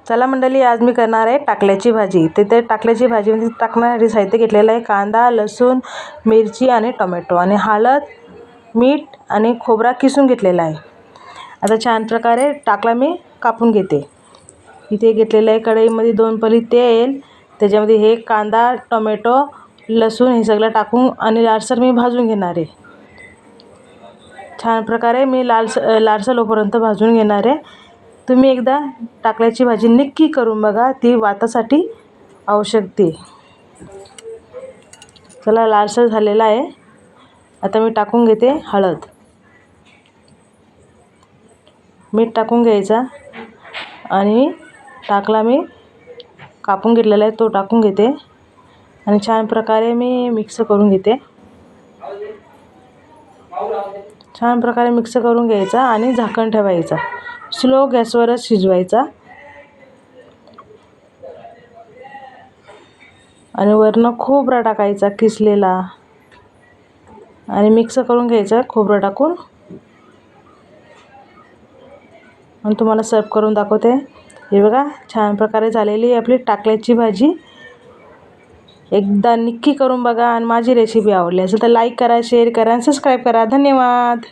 चला मंडळी, आज मी करणार आहे टाकल्याची भाजी। ते टाकल्याची भाजीमध्ये टाकण्यासाठी साहित्य घेतलेलं आहे कांदा, लसूण, मिरची आणि टोमॅटो आणि हळद, मीठ आणि खोबरा किसून घेतलेला आहे। आता छान प्रकारे टाकला मी कापून घेते। इथे घेतलेलं आहे कढईमध्ये 2 पळी तेल, त्याच्यामध्ये हे कांदा, टोमॅटो, लसूण हे सगळं टाकून आणि लालसर मी भाजून घेणार आहे। छान प्रकारे मी लालसर होईपर्यंत भाजून घेणार आहे। तुम्ही एकदा टाकल्याची भाजी नक्की करून बघा, ती वातासाठी आवश्यक आहे। चला, लालसर झालेला आहे। आता मी टाकून घेते हळद, मीठ टाकून घ्यायचा आणि टाकला मी कापून घेतलेला आहे तो टाकून घेते आणि छान प्रकारे मी मिक्स करून घेते। छान प्रकारे मिक्स करून घ्यायचा आणि झाकण ठेवायचा। स्लो गॅसवरच शिजवायचा आणि वरनं खोबरा टाकायचा किसलेला आणि मिक्स करून घ्यायचा खोबरं टाकून। आणि तुम्हाला सर्व करून दाखवते। हे बघा, छान प्रकारे झालेली आहे आपली टाकल्याची भाजी। एकदा नक्की करून बघा आणि माझी रेसिपी आवडली असेल तर लाईक करा, शेअर करा आणि सबस्क्राईब करा। धन्यवाद।